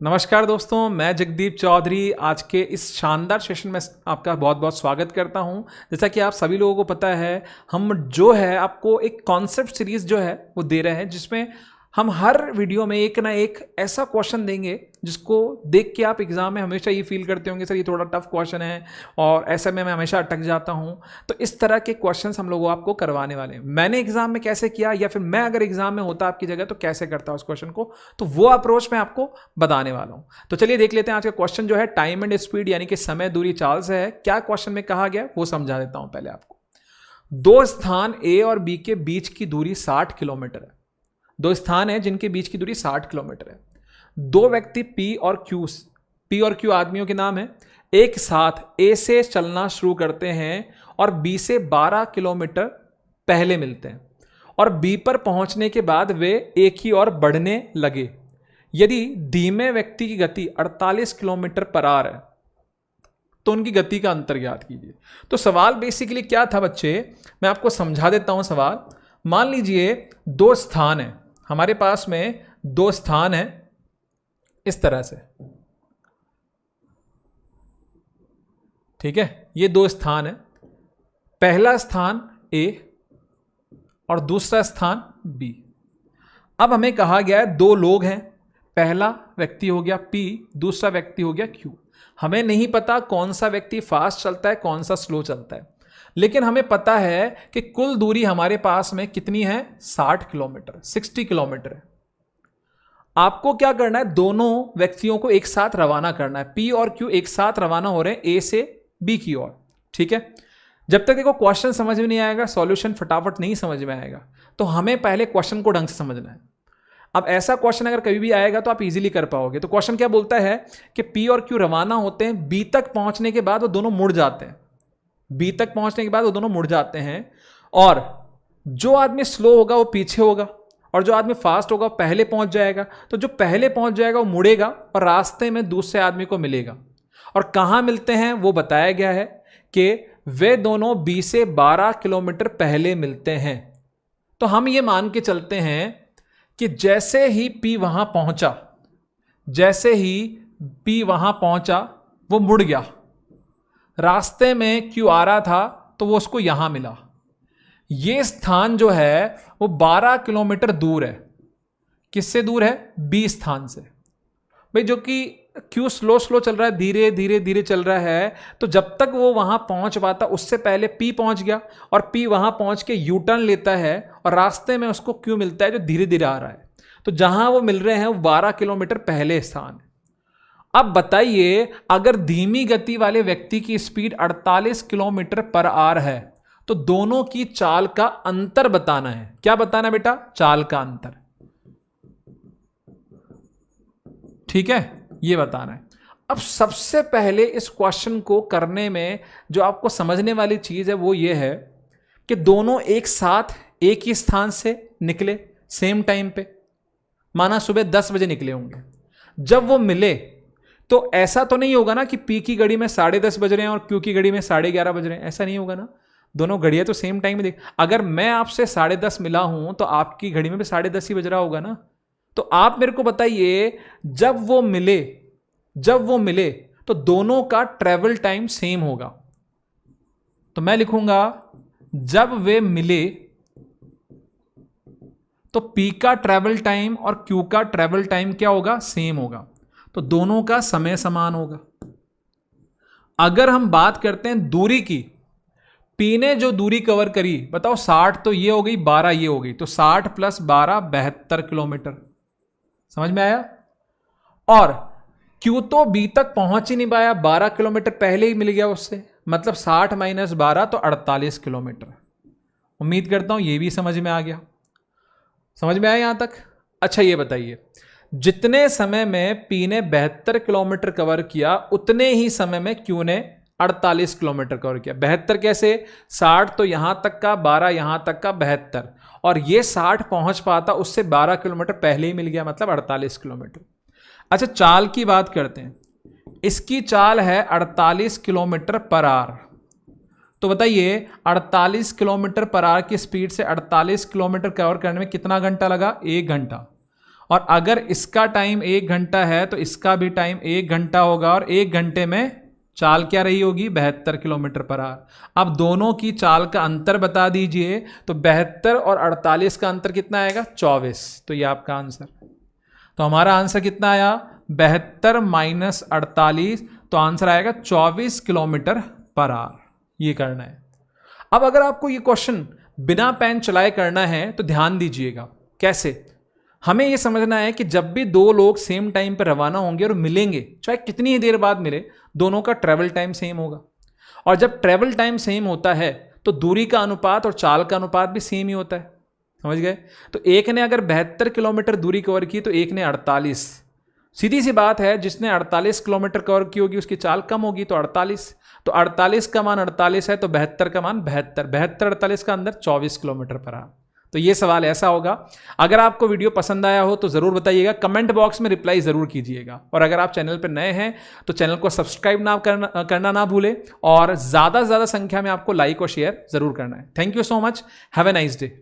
नमस्कार दोस्तों, मैं जगदीप चौधरी आज के इस शानदार सेशन में आपका बहुत बहुत स्वागत करता हूं। जैसा कि आप सभी लोगों को पता है, हम जो है आपको एक कॉन्सेप्ट सीरीज जो है वो दे रहे हैं, जिसमें हम हर वीडियो में एक ना एक ऐसा क्वेश्चन देंगे जिसको देख के आप एग्जाम में हमेशा ये फील करते होंगे सर ये थोड़ा टफ क्वेश्चन है और ऐसे में मैं हमेशा अटक जाता हूँ। तो इस तरह के क्वेश्चंस हम लोग आपको करवाने वाले हैं। मैंने एग्जाम में कैसे किया या फिर मैं अगर एग्जाम में होता आपकी जगह तो कैसे करता उस क्वेश्चन को, तो वो अप्रोच मैं आपको बताने वाला हूँ। तो चलिए देख लेते हैं आज का क्वेश्चन जो है टाइम एंड स्पीड यानी कि समय दूरी चाल से है। क्या क्वेश्चन में कहा गया वो समझा देता हूँ पहले आपको। दो स्थान ए और बी के बीच की दूरी 60 किलोमीटर है। दो स्थान है जिनके बीच की दूरी 60 किलोमीटर है। दो व्यक्ति पी और क्यू आदमियों के नाम है, एक साथ ए से चलना शुरू करते हैं और बी से 12 किलोमीटर पहले मिलते हैं और बी पर पहुंचने के बाद वे एक ही ओर बढ़ने लगे। यदि धीमे व्यक्ति की गति 48 किलोमीटर पर आवर है तो उनकी गति का अंतर ज्ञात कीजिए। तो सवाल बेसिकली क्या था बच्चे, मैं आपको समझा देता हूं सवाल। मान लीजिए दो स्थान है, हमारे पास में दो स्थान है इस तरह से, ठीक है। ये दो स्थान है, पहला स्थान ए और दूसरा स्थान बी। अब हमें कहा गया है दो लोग हैं, पहला व्यक्ति हो गया पी, दूसरा व्यक्ति हो गया क्यू। हमें नहीं पता कौन सा व्यक्ति फास्ट चलता है कौन सा स्लो चलता है, लेकिन हमें पता है कि कुल दूरी हमारे पास में कितनी है, 60 किलोमीटर, 60 किलोमीटर है। आपको क्या करना है, दोनों व्यक्तियों को एक साथ रवाना करना है। पी और क्यू एक साथ रवाना हो रहे हैं ए से बी की ओर, ठीक है। जब तक देखो क्वेश्चन समझ में नहीं आएगा, सॉल्यूशन फटाफट नहीं समझ में आएगा, तो हमें पहले क्वेश्चन को ढंग से समझना है। अब ऐसा क्वेश्चन अगर कभी भी आएगा तो आप इजीली कर पाओगे। तो क्वेश्चन क्या बोलता है कि पी और क्यू रवाना होते हैं, बी तक पहुंचने के बाद वो दोनों मुड़ जाते हैं। बी तक पहुंचने के बाद वो दोनों मुड़ जाते हैं और जो आदमी स्लो होगा वो पीछे होगा और जो आदमी फास्ट होगा पहले पहुंच जाएगा। तो जो पहले पहुंच जाएगा वो मुड़ेगा और रास्ते में दूसरे आदमी को मिलेगा। और कहां मिलते हैं वो बताया गया है कि वे दोनों बी से 12 किलोमीटर पहले मिलते हैं। तो हम ये मान के चलते हैं कि जैसे ही पी वहां पहुंचा वो मुड़ गया। रास्ते में क्यू आ रहा था तो वो उसको यहां मिला। ये स्थान जो है वो 12 किलोमीटर दूर है। किससे दूर है, बी स्थान से। भाई जो कि क्यू स्लो चल रहा है, धीरे धीरे चल रहा है, तो जब तक वो वहां पहुंच पाता उससे पहले पी पहुंच गया और पी वहां पहुंच के यू टर्न लेता है और रास्ते में उसको क्यू मिलता है जो धीरे धीरे आ रहा है। तो जहां वो मिल रहे हैं वो 12 किलोमीटर पहले स्थान है। अब बताइए, अगर धीमी गति वाले व्यक्ति की स्पीड 48 किलोमीटर पर आवर है तो दोनों की चाल का अंतर बताना है। क्या बताना है बेटा, चाल का अंतर, ठीक है, ये बताना है। अब सबसे पहले इस क्वेश्चन को करने में जो आपको समझने वाली चीज है वो ये है कि दोनों एक साथ एक ही स्थान से निकले सेम टाइम पे। माना सुबह 10 बजे निकले होंगे, जब वो मिले तो ऐसा तो नहीं होगा ना कि पी की घड़ी में 10:30 बज रहे हैं और क्यू की घड़ी में 11:30 बज रहे हैं, ऐसा नहीं होगा ना। दोनों घड़ियां तो सेम टाइम में देख, अगर मैं आपसे 10:30 मिला हूं तो आपकी घड़ी में भी 10:30 ही बज रहा होगा ना। तो आप मेरे को बताइए, जब वो मिले तो दोनों का ट्रेवल टाइम सेम होगा। तो मैं लिखूंगा जब वे मिले तो पी का ट्रेवल टाइम और क्यू का ट्रेवल टाइम क्या होगा, सेम होगा। तो दोनों का समय समान होगा। अगर हम बात करते हैं दूरी की, पी ने जो दूरी कवर करी बताओ, 60 तो ये हो गई, 12 ये हो गई, तो 60 + 12 72 किलोमीटर। समझ में आया। और क्यू तो बी तक पहुंच ही नहीं पाया, 12 किलोमीटर पहले ही मिल गया उससे, मतलब 60 - 12 तो 48 किलोमीटर। उम्मीद करता हूं ये भी समझ में आ गया। समझ में आया यहां तक। अच्छा ये बताइए, जितने समय में पी ने 72 किलोमीटर कवर किया उतने ही समय में क्यू ने 48 किलोमीटर कवर किया। 72 कैसे, 60 तो यहां तक का, 12 यहां तक का, 72, और ये 60 पहुंच पाता उससे 12 किलोमीटर पहले ही मिल गया, मतलब 48 किलोमीटर। अच्छा चाल की बात करते हैं, इसकी चाल है 48 किलोमीटर पर आवर। तो बताइए 48 किलोमीटर पर आवर की स्पीड से 48 किलोमीटर कवर करने में कितना घंटा लगा, 1 घंटा। और अगर इसका टाइम 1 घंटा है तो इसका भी टाइम 1 घंटा होगा, और 1 घंटे में चाल क्या रही होगी? 72 किलोमीटर पर आवर। अब दोनों की चाल का अंतर बता दीजिए, तो 72 और 48 का अंतर कितना आएगा? 24। तो ये आपका आंसर। तो हमारा आंसर कितना आया? 72 माइनस 48, तो आंसर आएगा 24 किलोमीटर पर आवर। ये करना है। अब अगर आपको ये क्वेश्चन बिना पेन चलाए करना है तो ध्यान दीजिएगा। कैसे? हमें यह समझना है कि जब भी दो लोग सेम टाइम पर रवाना होंगे और मिलेंगे, चाहे कितनी ही देर बाद मिले, दोनों का ट्रेवल टाइम सेम होगा। और जब ट्रेवल टाइम सेम होता है तो दूरी का अनुपात और चाल का अनुपात भी सेम ही होता है। समझ गए? तो एक ने अगर 72 किलोमीटर दूरी कवर की तो एक ने 48। सीधी सी बात है, जिसने 48 किलोमीटर कवर की होगी उसकी चाल कम होगी, तो 48। तो 48 का मान 48 है, तो 72 का मान 72। 72 48 का अंदर 24 किलोमीटर पर आवर। तो ये सवाल ऐसा होगा। अगर आपको वीडियो पसंद आया हो तो ज़रूर बताइएगा, कमेंट बॉक्स में रिप्लाई ज़रूर कीजिएगा। और अगर आप चैनल पर नए हैं तो चैनल को सब्सक्राइब करना ना भूलें, और ज़्यादा से ज़्यादा संख्या में आपको लाइक और शेयर ज़रूर करना है। Thank you so much. Have a nice day.